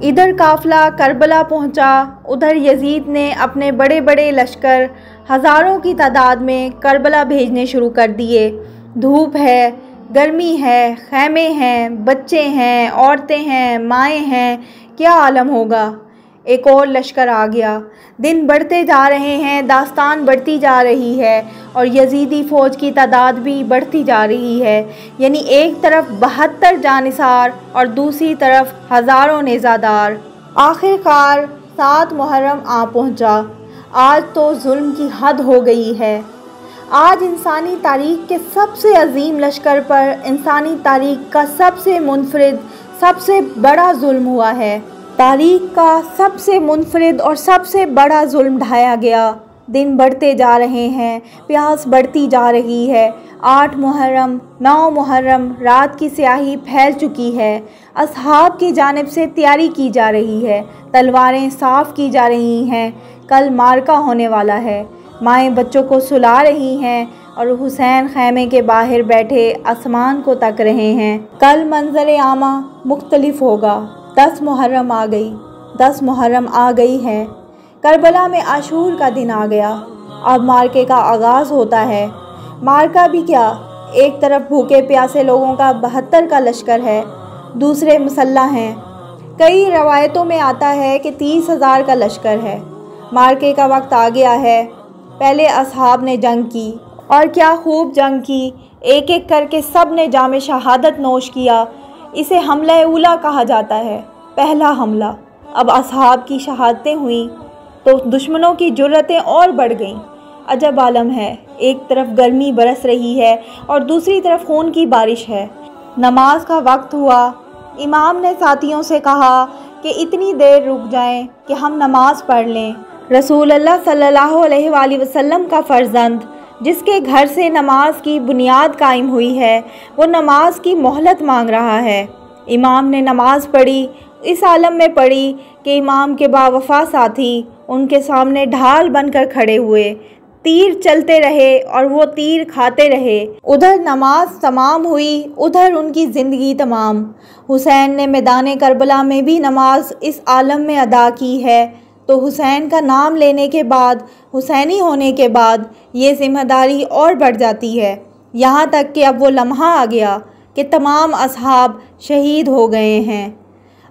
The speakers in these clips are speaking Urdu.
ادھر قافلہ کربلا پہنچا، ادھر یزید نے اپنے بڑے بڑے لشکر ہزاروں کی تعداد میں کربلا بھیجنے شروع کر دیے۔ دھوپ ہے، گرمی ہے، خیمے ہیں، بچے ہیں، عورتیں ہیں، مائیں ہیں، کیا عالم ہوگا۔ ایک اور لشکر آ گیا۔ دن بڑھتے جا رہے ہیں، داستان بڑھتی جا رہی ہے اور یزیدی فوج کی تعداد بھی بڑھتی جا رہی ہے، یعنی ایک طرف 72 جانثار اور دوسری طرف ہزاروں نیزہ دار۔ آخر کار 7 محرم آ پہنچا۔ آج تو ظلم کی حد ہو گئی ہے۔ آج انسانی تاریخ کے سب سے عظیم لشکر پر انسانی تاریخ کا سب سے منفرد، سب سے بڑا ظلم ہوا ہے۔ تاریخ کا سب سے منفرد اور سب سے بڑا ظلم ڈھایا گیا۔ دن بڑھتے جا رہے ہیں، پیاس بڑھتی جا رہی ہے۔ 8 محرم، 9 محرم، رات کی سیاہی پھیل چکی ہے۔ اصحاب کی جانب سے تیاری کی جا رہی ہے، تلواریں صاف کی جا رہی ہیں۔ کل معرکہ ہونے والا ہے۔ مائیں بچوں کو سلا رہی ہیں اور حسین خیمے کے باہر بیٹھے آسمان کو تک رہے ہیں۔ کل منظر عامہ مختلف ہوگا۔ 10 محرم آ گئی، 10 محرم آ گئی ہے۔ کربلا میں عاشور کا دن آ گیا۔ اب مارکے کا آغاز ہوتا ہے۔ مارکہ بھی کیا، ایک طرف بھوکے پیاسے لوگوں کا 72 کا لشکر ہے، دوسرے مسلح ہیں۔ کئی روایتوں میں آتا ہے کہ 30,000 کا لشکر ہے۔ مارکے کا وقت آ گیا ہے۔ پہلے اصحاب نے جنگ کی اور کیا خوب جنگ کی، ایک ایک کر کے سب نے جام شہادت نوش کیا۔ اسے حملہ اولا کہا جاتا ہے، پہلا حملہ۔ اب اصحاب کی شہادتیں ہوئیں تو دشمنوں کی جرأتیں اور بڑھ گئیں۔ عجب عالم ہے، ایک طرف گرمی برس رہی ہے اور دوسری طرف خون کی بارش ہے۔ نماز کا وقت ہوا۔ امام نے ساتھیوں سے کہا کہ اتنی دیر رک جائیں کہ ہم نماز پڑھ لیں۔ رسول اللہ صلی اللہ علیہ وآلہ وسلم کا فرزند جس کے گھر سے نماز کی بنیاد قائم ہوئی ہے، وہ نماز کی مہلت مانگ رہا ہے۔ امام نے نماز پڑھی، اس عالم میں پڑھی کہ امام کے باوفا ساتھی ان کے سامنے ڈھال بن کر کھڑے ہوئے، تیر چلتے رہے اور وہ تیر کھاتے رہے۔ ادھر نماز تمام ہوئی، ادھر ان کی زندگی تمام۔ حسین نے میدان کربلا میں بھی نماز اس عالم میں ادا کی ہے، تو حسین کا نام لینے کے بعد، حسینی ہونے کے بعد یہ ذمہ داری اور بڑھ جاتی ہے، یہاں تک کہ اب وہ لمحہ آ گیا کہ تمام اصحاب شہید ہو گئے ہیں۔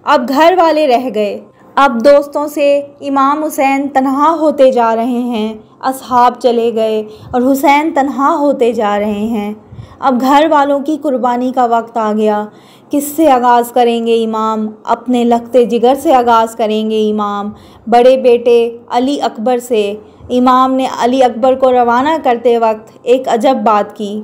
اب گھر والے رہ گئے، اب دوستوں سے امام حسین تنہا ہوتے جا رہے ہیں، اصحاب چلے گئے اور حسین تنہا ہوتے جا رہے ہیں۔ اب گھر والوں کی قربانی کا وقت آ گیا۔ کس سے آغاز کریں گے امام؟ اپنے لختے جگر سے آغاز کریں گے امام، بڑے بیٹے علی اکبر سے۔ امام نے علی اکبر کو روانہ کرتے وقت ایک عجب بات کی،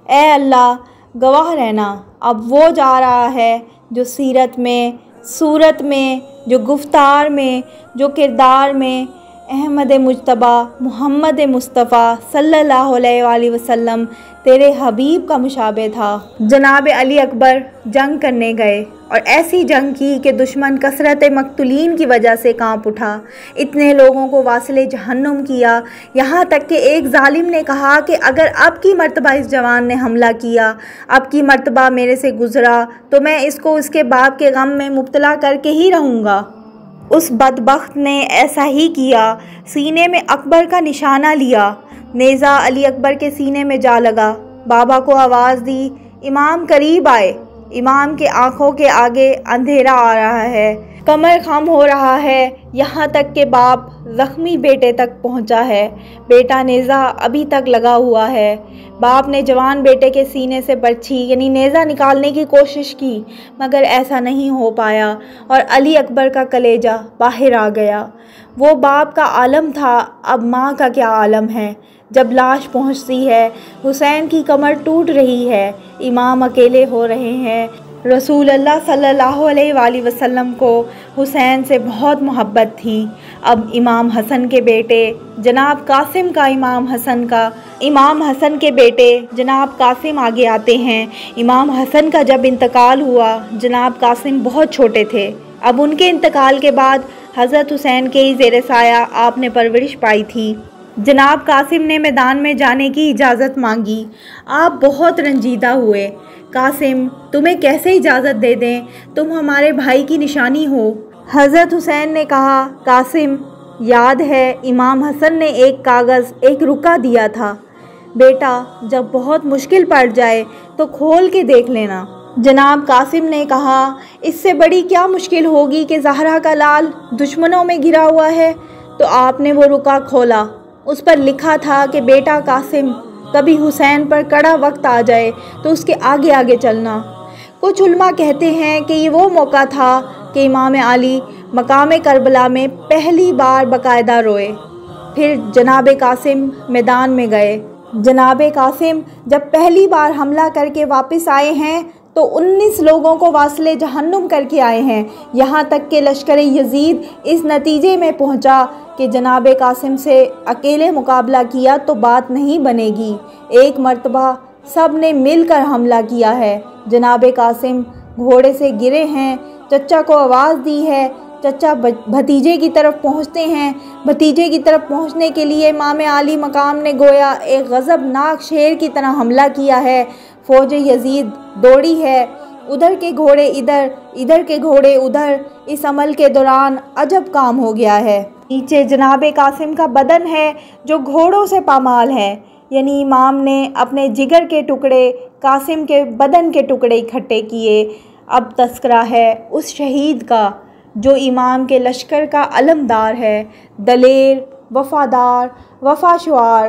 اے اللہ گواہ رہنا، اب وہ جا رہا ہے جو سیرت میں، صورت میں، جو گفتار میں، جو کردار میں احمد مجتبیٰ محمد مصطفیٰ صلی اللہ علیہ وآلہ وسلم تیرے حبیب کا مشابہ تھا۔ جناب علی اکبر جنگ کرنے گئے اور ایسی جنگ کی کہ دشمن کثرت مقتولین کی وجہ سے کانپ اٹھا، اتنے لوگوں کو واصل جہنم کیا، یہاں تک کہ ایک ظالم نے کہا کہ اگر اب کی مرتبہ اس جوان نے حملہ کیا، اب کی مرتبہ میرے سے گزرا تو میں اس کو اس کے باپ کے غم میں مبتلا کر کے ہی رہوں گا۔ اس بدبخت نے ایسا ہی کیا، سینے میں اکبر کا نشانہ لیا، نیزہ علی اکبر کے سینے میں جا لگا۔ بابا کو آواز دی، امام قریب آئے۔ امام کے آنکھوں کے آگے اندھیرا آ رہا ہے، کمر خم ہو رہا ہے، یہاں تک کہ باپ زخمی بیٹے تک پہنچا ہے۔ بیٹا نیزہ ابھی تک لگا ہوا ہے۔ باپ نے جوان بیٹے کے سینے سے برچھی یعنی نیزہ نکالنے کی کوشش کی، مگر ایسا نہیں ہو پایا اور علی اکبر کا کلیجہ باہر آ گیا۔ وہ باپ کا عالم تھا، اب ماں کا کیا عالم ہے۔ جب لاش پہنچتی ہے، حسین کی کمر ٹوٹ رہی ہے، امام اکیلے ہو رہے ہیں۔ رسول اللہ صلی اللہ علیہ وآلہ وسلم کو حسین سے بہت محبت تھی۔ اب امام حسن کے بیٹے جناب قاسم کا امام حسن کے بیٹے جناب قاسم آگے آتے ہیں۔ امام حسن کا جب انتقال ہوا، جناب قاسم بہت چھوٹے تھے۔ اب ان کے انتقال کے بعد حضرت حسین کے ہی زیر سایہ آپ نے پرورش پائی تھی۔ جناب قاسم نے میدان میں جانے کی اجازت مانگی۔ آپ بہت رنجیدہ ہوئے۔ قاسم تمہیں کیسے اجازت دے دیں، تم ہمارے بھائی کی نشانی ہو۔ حضرت حسین نے کہا، قاسم، یاد ہے امام حسن نے ایک کاغذ ایک رکا دیا تھا، بیٹا جب بہت مشکل پڑ جائے تو کھول کے دیکھ لینا۔ جناب قاسم نے کہا، اس سے بڑی کیا مشکل ہوگی کہ زہرا کا لال دشمنوں میں گرا ہوا ہے؟ تو آپ نے وہ رکا کھولا، اس پر لکھا تھا کہ بیٹا قاسم، کبھی حسین پر کڑا وقت آ جائے تو اس کے آگے آگے چلنا۔ کچھ علماء کہتے ہیں کہ یہ وہ موقع تھا کہ امام علی مقام کربلا میں پہلی بار باقاعدہ روئے۔ پھر جناب قاسم میدان میں گئے۔ جناب قاسم جب پہلی بار حملہ کر کے واپس آئے ہیں تو 19 لوگوں کو واصل جہنم کر کے آئے ہیں، یہاں تک کہ لشکر یزید اس نتیجے میں پہنچا کہ جناب قاسم سے اکیلے مقابلہ کیا تو بات نہیں بنے گی، ایک مرتبہ سب نے مل کر حملہ کیا ہے۔ جناب قاسم گھوڑے سے گرے ہیں، چچا کو آواز دی ہے، چچا بھتیجے کی طرف پہنچتے ہیں۔ بھتیجے کی طرف پہنچنے کے لیے امام علی مقام نے گویا ایک غضبناک شیر کی طرح حملہ کیا ہے۔ فوج یزید دوڑی ہے، ادھر کے گھوڑے ادھر، ادھر کے گھوڑے ادھر۔ اس عمل کے دوران عجب کام ہو گیا ہے۔ نیچے جناب قاسم کا بدن ہے جو گھوڑوں سے پامال ہے، یعنی امام نے اپنے جگر کے ٹکڑے قاسم کے بدن کے ٹکڑے اکٹھے کیے۔ اب تذکرہ ہے اس شہید کا جو امام کے لشکر کا علمدار ہے، دلیر، وفادار، وفاشوار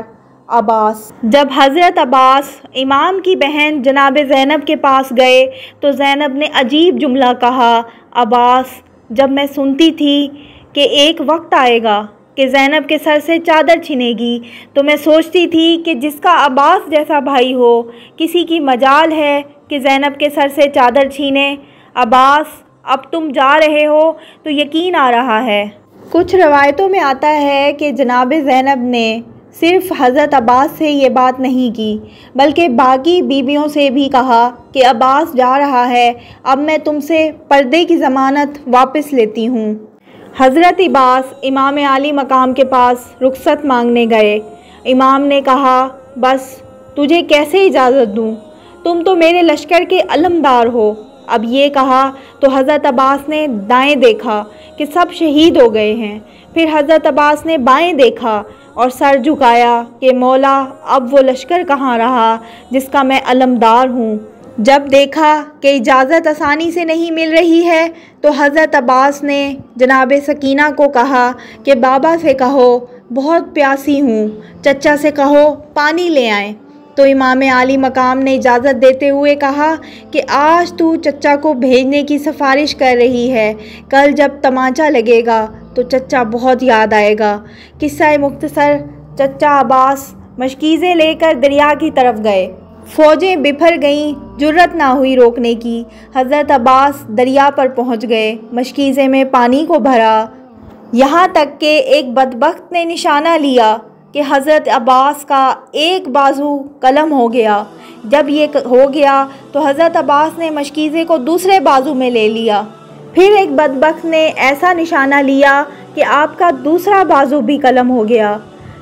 عباس۔ جب حضرت عباس امام کی بہن جناب زینب کے پاس گئے تو زینب نے عجیب جملہ کہا، عباس، جب میں سنتی تھی کہ ایک وقت آئے گا کہ زینب کے سر سے چادر چھنے گی تو میں سوچتی تھی کہ جس کا عباس جیسا بھائی ہو، کسی کی مجال ہے کہ زینب کے سر سے چادر چھینے۔ عباس، اب تم جا رہے ہو تو یقین آ رہا ہے۔ کچھ روایتوں میں آتا ہے کہ جناب زینب نے صرف حضرت عباس سے یہ بات نہیں کی بلکہ باقی بیویوں سے بھی کہا کہ عباس جا رہا ہے، اب میں تم سے پردے کی ضمانت واپس لیتی ہوں۔ حضرت عباس امام علی مقام کے پاس رخصت مانگنے گئے۔ امام نے کہا، بس تجھے کیسے اجازت دوں، تم تو میرے لشکر کے علمدار ہو۔ اب یہ کہا تو حضرت عباس نے دائیں دیکھا کہ سب شہید ہو گئے ہیں، پھر حضرت عباس نے بائیں دیکھا اور سر جھکایا کہ مولا اب وہ لشکر کہاں رہا جس کا میں علمدار ہوں۔ جب دیکھا کہ اجازت آسانی سے نہیں مل رہی ہے تو حضرت عباس نے جناب سکینہ کو کہا کہ بابا سے کہو بہت پیاسی ہوں، چچا سے کہو پانی لے آئیں۔ تو امام علی مقام نے اجازت دیتے ہوئے کہا کہ آج تو چچا کو بھیجنے کی سفارش کر رہی ہے، کل جب تمانچہ لگے گا تو چچا بہت یاد آئے گا۔ قصہ مختصر، چچا عباس مشکیزیں لے کر دریا کی طرف گئے، فوجیں بپھر گئیں، جرأت نہ ہوئی روکنے کی۔ حضرت عباس دریا پر پہنچ گئے، مشکیزے میں پانی کو بھرا، یہاں تک کہ ایک بدبخت نے نشانہ لیا کہ حضرت عباس کا ایک بازو قلم ہو گیا۔ جب یہ ہو گیا تو حضرت عباس نے مشکیزے کو دوسرے بازو میں لے لیا۔ پھر ایک بدبخت نے ایسا نشانہ لیا کہ آپ کا دوسرا بازو بھی قلم ہو گیا۔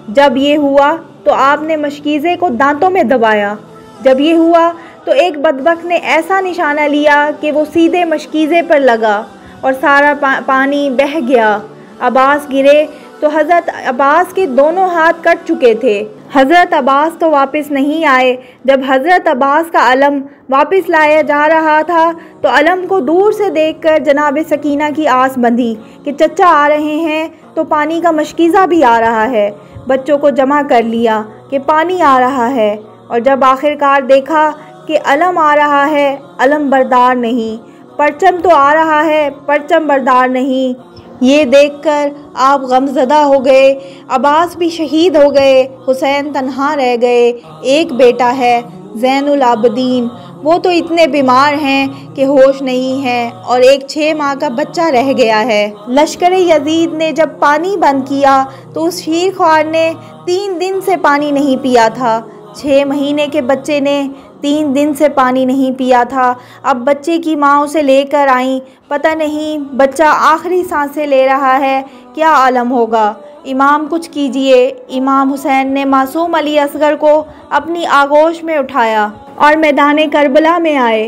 جب یہ ہوا تو آپ نے مشکیزے کو دانتوں میں دبایا۔ جب یہ ہوا تو ایک بدبخت نے ایسا نشانہ لیا کہ وہ سیدھے مشکیزے پر لگا اور سارا پانی بہہ گیا۔ عباس گرے تو حضرت عباس کے دونوں ہاتھ کٹ چکے تھے۔ حضرت عباس تو واپس نہیں آئے۔ جب حضرت عباس کا علم واپس لایا جا رہا تھا تو علم کو دور سے دیکھ کر جناب سکینہ کی آس بندھی کہ چچا آ رہے ہیں تو پانی کا مشکیزہ بھی آ رہا ہے۔ بچوں کو جمع کر لیا کہ پانی آ رہا ہے، اور جب آخر کار دیکھا کہ علم آ رہا ہے، علم بردار نہیں، پرچم تو آ رہا ہے، پرچم بردار نہیں۔ یہ دیکھ کر آپ غمزدہ ہو گئے۔ عباس بھی شہید ہو گئے، حسین تنہا رہ گئے۔ ایک بیٹا ہے زین العابدین، وہ تو اتنے بیمار ہیں کہ ہوش نہیں ہے، اور ایک 6 ماہ کا بچہ رہ گیا ہے۔ لشکر یزید نے جب پانی بند کیا تو اس شیر خوار نے 3 دن سے پانی نہیں پیا تھا۔ 6 مہینے کے بچے نے 3 دن سے پانی نہیں پیا تھا۔ اب بچے کی ماں اسے لے کر آئیں، پتہ نہیں بچہ آخری سانسیں لے رہا ہے، کیا عالم ہوگا۔ امام کچھ کیجئے۔ امام حسین نے معصوم علی اصغر کو اپنی آغوش میں اٹھایا اور میدان کربلا میں آئے۔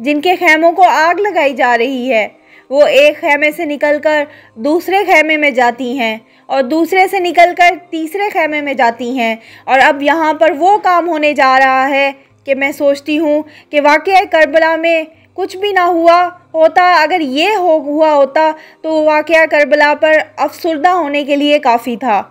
جن کے خیموں کو آگ لگائی جا رہی ہے، وہ ایک خیمے سے نکل کر دوسرے خیمے میں جاتی ہیں اور دوسرے سے نکل کر تیسرے خیمے میں جاتی ہیں، اور اب یہاں پر وہ کام ہونے جا رہا ہے کہ میں سوچتی ہوں کہ واقعہ کربلا میں کچھ بھی نہ ہوا ہوتا، اگر یہ ہوا ہوتا تو واقعہ کربلا پر افسردہ ہونے کے لیے کافی تھا۔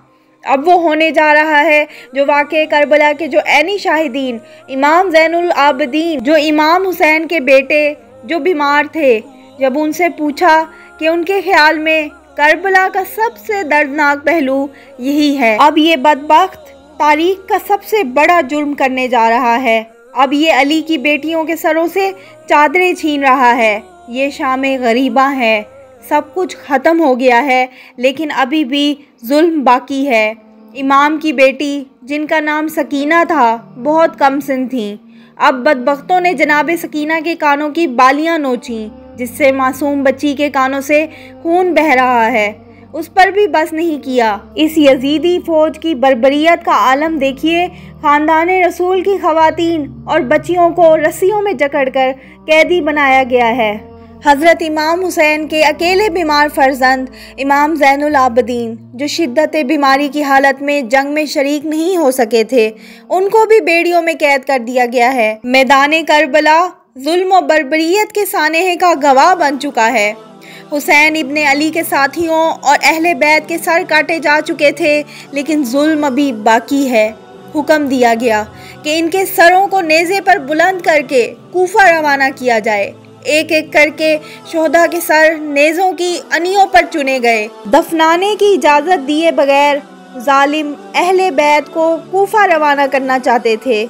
اب وہ ہونے جا رہا ہے جو واقعہ کربلا کے جو عینی شاہدین، امام زین العابدین جو امام حسین کے بیٹے جو بیمار تھے، جب ان سے پوچھا کہ ان کے خیال میں کربلا کا سب سے دردناک پہلو یہی ہے، اب یہ بدبخت تاریخ کا سب سے بڑا جرم کرنے جا رہا ہے، اب یہ علی کی بیٹیوں کے سروں سے چادریں چھین رہا ہے، یہ شام غریبہ ہے، سب کچھ ختم ہو گیا ہے لیکن ابھی بھی ظلم باقی ہے۔ امام کی بیٹی جن کا نام سکینہ تھا بہت کم سن تھیں، اب بدبختوں نے جناب سکینہ کے کانوں کی بالیاں نوچیں، جس سے معصوم بچی کے کانوں سے خون بہہ رہا ہے۔ اس پر بھی بس نہیں کیا، اس یزیدی فوج کی بربریت کا عالم دیکھیے، خاندان رسول کی خواتین اور بچیوں کو رسیوں میں جکڑ کر قیدی بنایا گیا ہے۔ حضرت امام حسین کے اکیلے بیمار فرزند امام زین العابدین جو شدت بیماری کی حالت میں جنگ میں شریک نہیں ہو سکے تھے، ان کو بھی بیڑیوں میں قید کر دیا گیا ہے۔ میدان کربلا ظلم و بربریت کے سانحے کا گواہ بن چکا ہے۔ حسین ابن علی کے ساتھیوں اور اہل بیت کے سر کاٹے جا چکے تھے لیکن ظلم ابھی باقی ہے۔ حکم دیا گیا کہ ان کے سروں کو نیزے پر بلند کر کے کوفہ روانہ کیا جائے۔ ایک ایک کر کے شہداء کے سر نیزوں کی انیوں پر چنے گئے۔ دفنانے کی اجازت دیے بغیر ظالم اہل بیت کو کوفہ روانہ کرنا چاہتے تھے۔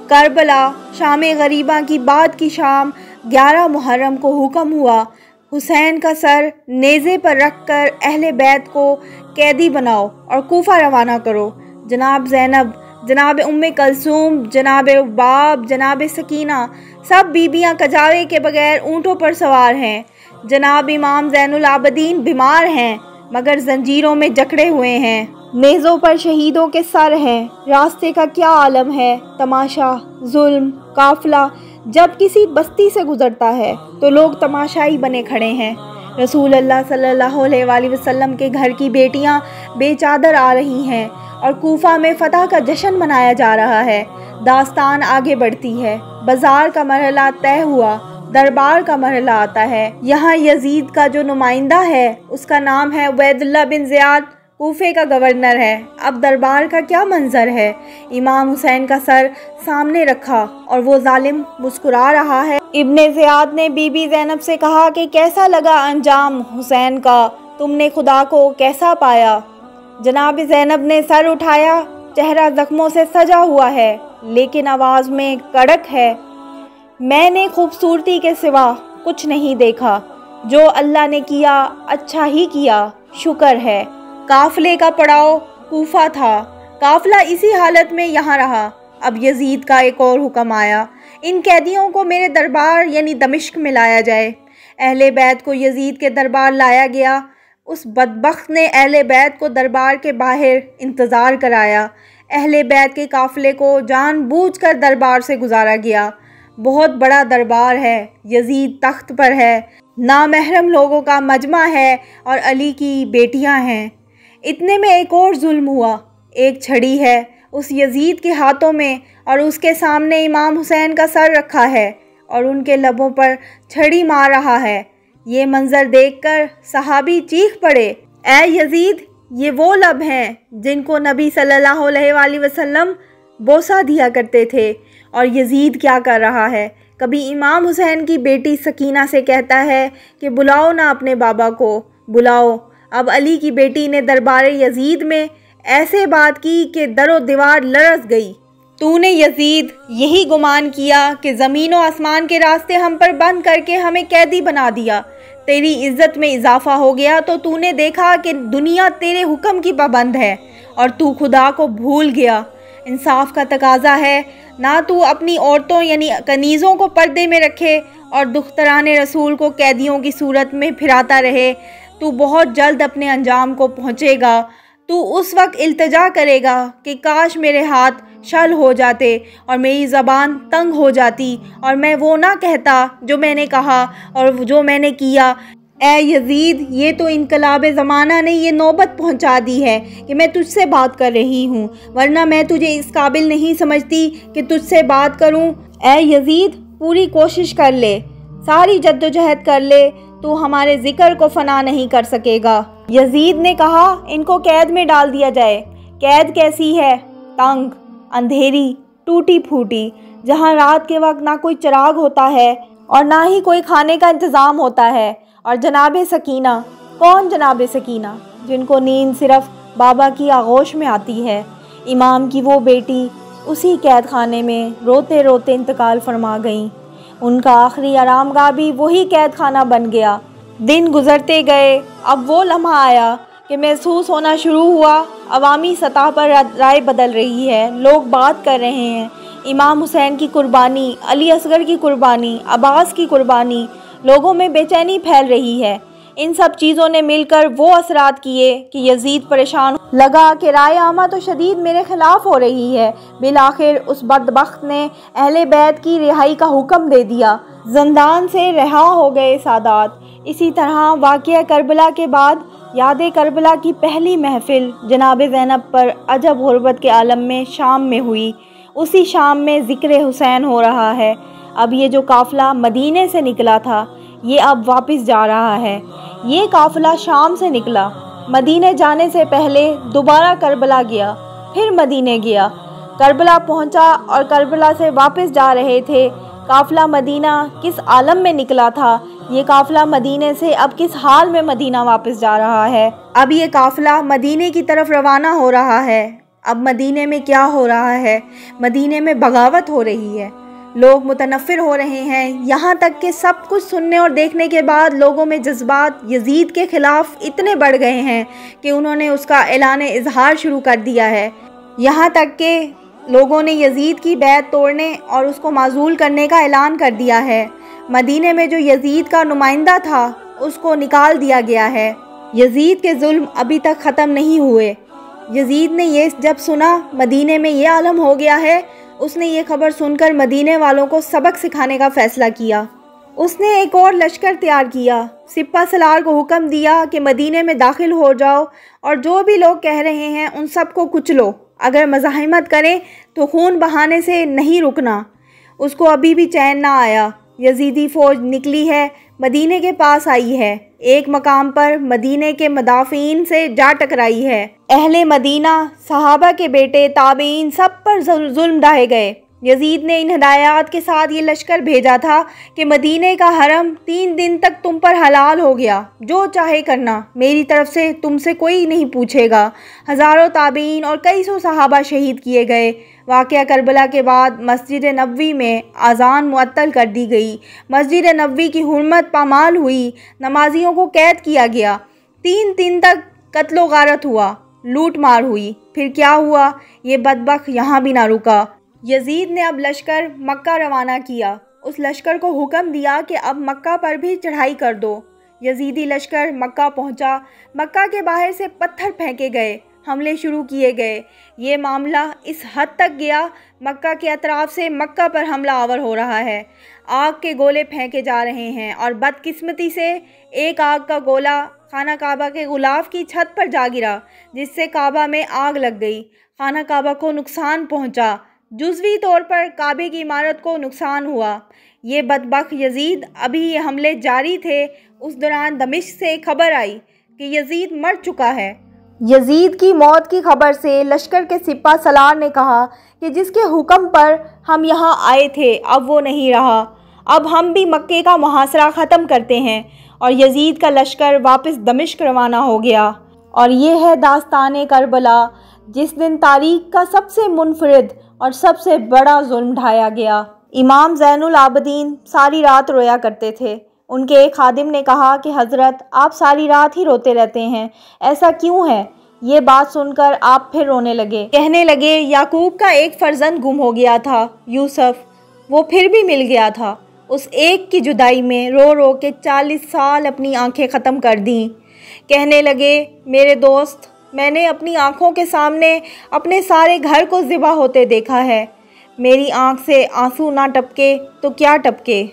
کربلا شام غریبہ کی بعد کی شام 11 محرم کو حکم ہوا، حسین کا سر نیزے پر رکھ کر اہل بیت کو قیدی بناؤ اور کوفہ روانہ کرو۔ جناب زینب، جناب ام کلثوم، جناب باب، جناب سکینہ، سب بیبیاں کجاوے کے بغیر اونٹوں پر سوار ہیں۔ جناب امام زین العابدین بیمار ہیں مگر زنجیروں میں جکڑے ہوئے ہیں، نیزوں پر شہیدوں کے سر ہیں۔ راستے کا کیا عالم ہے، تماشا، ظلم، قافلہ جب کسی بستی سے گزرتا ہے تو لوگ تماشائی بنے کھڑے ہیں۔ رسول اللہ صلی اللہ علیہ وآلہ وسلم کے گھر کی بیٹیاں بے چادر آ رہی ہیں اور کوفہ میں فتح کا جشن منایا جا رہا ہے۔ داستان آگے بڑھتی ہے، بازار کا مرحلہ طے ہوا، دربار کا مرحلہ آتا ہے۔ یہاں یزید کا جو نمائندہ ہے اس کا نام ہے عبید اللہ بن زیاد، کوفے کا گورنر ہے۔ اب دربار کا کیا منظر ہے، امام حسین کا سر سامنے رکھا اور وہ ظالم مسکرا رہا ہے۔ ابن زیاد نے بی بی زینب سے کہا کہ کیسا لگا انجام حسین کا، تم نے خدا کو کیسا پایا؟ جناب زینب نے سر اٹھایا، چہرہ زخموں سے سجا ہوا ہے لیکن آواز میں کڑک ہے، میں نے خوبصورتی کے سوا کچھ نہیں دیکھا، جو اللہ نے کیا اچھا ہی کیا، شکر ہے۔ قافلے کا پڑاؤ کوفہ تھا، قافلہ اسی حالت میں یہاں رہا۔ اب یزید کا ایک اور حکم آیا، ان قیدیوں کو میرے دربار یعنی دمشق میں لایا جائے۔ اہل بیت کو یزید کے دربار لایا گیا۔ اس بدبخت نے اہل بیت کو دربار کے باہر انتظار کرایا۔ اہل بیت کے قافلے کو جان بوجھ کر دربار سے گزارا گیا۔ بہت بڑا دربار ہے، یزید تخت پر ہے، نامحرم لوگوں کا مجمع ہے اور علی کی بیٹیاں ہیں۔ اتنے میں ایک اور ظلم ہوا، ایک چھڑی ہے اس یزید کے ہاتھوں میں اور اس کے سامنے امام حسین کا سر رکھا ہے اور ان کے لبوں پر چھڑی مار رہا ہے۔ یہ منظر دیکھ کر صحابی چیخ پڑے، اے یزید، یہ وہ لب ہیں جن کو نبی صلی اللہ علیہ وآلہ وسلم بوسہ دیا کرتے تھے۔ اور یزید کیا کر رہا ہے، کبھی امام حسین کی بیٹی سکینہ سے کہتا ہے کہ بلاؤ نہ اپنے بابا کو، بلاؤ۔ اب علی کی بیٹی نے دربار یزید میں ایسے بات کی کہ در و دیوار لرز گئی۔ تو نے یزید یہی گمان کیا کہ زمین و آسمان کے راستے ہم پر بند کر کے ہمیں قیدی بنا دیا، تیری عزت میں اضافہ ہو گیا تو نے دیکھا کہ دنیا تیرے حکم کی پابند ہے اور تو خدا کو بھول گیا۔ انصاف کا تقاضا ہے، نہ تو اپنی عورتوں یعنی کنیزوں کو پردے میں رکھے اور دختران رسول کو قیدیوں کی صورت میں پھراتا رہے۔ تو بہت جلد اپنے انجام کو پہنچے گا۔ تو اس وقت التجا کرے گا کہ کاش میرے ہاتھ شل ہو جاتے اور میری زبان تنگ ہو جاتی اور میں وہ نہ کہتا جو میں نے کہا اور جو میں نے کیا۔ اے یزید، یہ تو انقلاب زمانہ نے یہ نوبت پہنچا دی ہے کہ میں تجھ سے بات کر رہی ہوں، ورنہ میں تجھے اس قابل نہیں سمجھتی کہ تجھ سے بات کروں۔ اے یزید، پوری کوشش کر لے، ساری جدوجہد کر لے، تو ہمارے ذکر کو فنا نہیں کر سکے گا۔ یزید نے کہا، ان کو قید میں ڈال دیا جائے۔ قید کیسی ہے؟ تنگ، اندھیری، ٹوٹی پھوٹی، جہاں رات کے وقت نہ کوئی چراغ ہوتا ہے اور نہ ہی کوئی کھانے کا انتظام ہوتا ہے۔ اور جناب سکینہ، کون جناب سکینہ؟ جن کو نیند صرف بابا کی آغوش میں آتی ہے۔ امام کی وہ بیٹی اسی قید خانے میں روتے روتے انتقال فرما گئیں۔ ان کا آخری آرام گاہ بھی وہی قید خانہ بن گیا۔ دن گزرتے گئے، اب وہ لمحہ آیا کہ محسوس ہونا شروع ہوا، عوامی سطح پر رائے بدل رہی ہے، لوگ بات کر رہے ہیں۔ امام حسین کی قربانی، علی اصغر کی قربانی، عباس کی قربانی، لوگوں میں بے چینی پھیل رہی ہے۔ ان سب چیزوں نے مل کر وہ اثرات کیے کہ یزید پریشان لگا کہ رائے عامہ تو شدید میرے خلاف ہو رہی ہے۔ بالآخر اس بدبخت نے اہل بیت کی رہائی کا حکم دے دیا۔ زندان سے رہا ہو گئے سادات۔ اسی طرح واقعہ کربلا کے بعد یاد کربلا کی پہلی محفل جناب زینب پر عجب غربت کے عالم میں شام میں ہوئی۔ اسی شام میں ذکر حسین ہو رہا ہے۔ اب یہ جو قافلہ مدینے سے نکلا تھا، یہ اب واپس جا رہا ہے۔ یہ قافلہ شام سے نکلا، مدینے جانے سے پہلے دوبارہ کربلا گیا، پھر مدینے گیا، کربلا پہنچا اور کربلا سے واپس جا رہے تھے۔ قافلہ مدینہ کس عالم میں نکلا تھا، یہ قافلہ مدینے سے اب کس حال میں مدینہ واپس جا رہا ہے۔ اب یہ قافلہ مدینے کی طرف روانہ ہو رہا ہے۔ اب مدینے میں کیا ہو رہا ہے؟ مدینے میں بغاوت ہو رہی ہے، لوگ متنفر ہو رہے ہیں، یہاں تک کہ سب کچھ سننے اور دیکھنے کے بعد لوگوں میں جذبات یزید کے خلاف اتنے بڑھ گئے ہیں کہ انہوں نے اس کا اعلان اظہار شروع کر دیا ہے۔ یہاں تک کہ لوگوں نے یزید کی بیعت توڑنے اور اس کو معزول کرنے کا اعلان کر دیا ہے۔ مدینے میں جو یزید کا نمائندہ تھا اس کو نکال دیا گیا ہے۔ یزید کے ظلم ابھی تک ختم نہیں ہوئے۔ یزید نے یہ جب سنا مدینے میں یہ عالم ہو گیا ہے، اس نے یہ خبر سن کر مدینے والوں کو سبق سکھانے کا فیصلہ کیا۔ اس نے ایک اور لشکر تیار کیا، سپہ سالار کو حکم دیا کہ مدینے میں داخل ہو جاؤ اور جو بھی لوگ کہہ رہے ہیں ان سب کو کچلو، اگر مزاحمت کریں تو خون بہانے سے نہیں رکنا۔ اس کو ابھی بھی چین نہ آیا۔ یزیدی فوج نکلی ہے، مدینے کے پاس آئی ہے، ایک مقام پر مدینے کے مدافعین سے جا ٹکرائی ہے۔ اہل مدینہ، صحابہ کے بیٹے، تابعین، سب پر ظلم ڈھائے گئے۔ یزید نے ان ہدایات کے ساتھ یہ لشکر بھیجا تھا کہ مدینے کا حرم 3 دن تک تم پر حلال ہو گیا، جو چاہے کرنا، میری طرف سے تم سے کوئی نہیں پوچھے گا۔ ہزاروں تابعین اور کئی سو صحابہ شہید کیے گئے۔ واقعہ کربلا کے بعد مسجد نبوی میں اذان معطل کر دی گئی، مسجد نبوی کی حرمت پامال ہوئی، نمازیوں کو قید کیا گیا، 3 دن تک قتل و غارت ہوا، لوٹ مار ہوئی۔ پھر کیا ہوا؟ یہ بدبخت یہاں بھی نہ رکا۔ یزید نے اب لشکر مکہ روانہ کیا۔ اس لشکر کو حکم دیا کہ اب مکہ پر بھی چڑھائی کر دو۔ یزیدی لشکر مکہ پہنچا۔ مکہ کے باہر سے پتھر پھینکے گئے، حملے شروع کیے گئے۔ یہ معاملہ اس حد تک گیا، مکہ کے اطراف سے مکہ پر حملہ آور ہو رہا ہے، آگ کے گولے پھینکے جا رہے ہیں، اور بدقسمتی سے ایک آگ کا گولہ خانہ کعبہ کے غلاف کی چھت پر جا گرا، جس سے کعبہ میں آگ لگ گئی۔ خانہ کعبہ کو نقصان پہنچا، جزوی طور پر کعبے کی عمارت کو نقصان ہوا۔ یہ بدبخت یزید، ابھی یہ حملے جاری تھے، اس دوران دمشق سے خبر آئی کہ یزید مر چکا ہے۔ یزید کی موت کی خبر سے لشکر کے سپہ سالار نے کہا کہ جس کے حکم پر ہم یہاں آئے تھے اب وہ نہیں رہا، اب ہم بھی مکے کا محاصرہ ختم کرتے ہیں، اور یزید کا لشکر واپس دمشق روانہ ہو گیا۔ اور یہ ہے داستان کربلا، جس دن تاریخ کا سب سے منفرد اور سب سے بڑا ظلم ڈھایا گیا۔ امام زین العابدین ساری رات رویا کرتے تھے۔ ان کے ایک خادم نے کہا کہ حضرت، آپ ساری رات ہی روتے رہتے ہیں، ایسا کیوں ہے؟ یہ بات سن کر آپ پھر رونے لگے، کہنے لگے یعقوب کا ایک فرزند گم ہو گیا تھا، یوسف، وہ پھر بھی مل گیا تھا۔ اس ایک کی جدائی میں رو رو کے 40 سال اپنی آنکھیں ختم کر دیں۔ کہنے لگے میرے دوست، میں نے اپنی آنکھوں کے سامنے اپنے سارے گھر کو ذبح ہوتے دیکھا ہے۔ میری آنکھ سے آنسو نہ ٹپکے تو کیا ٹپکے۔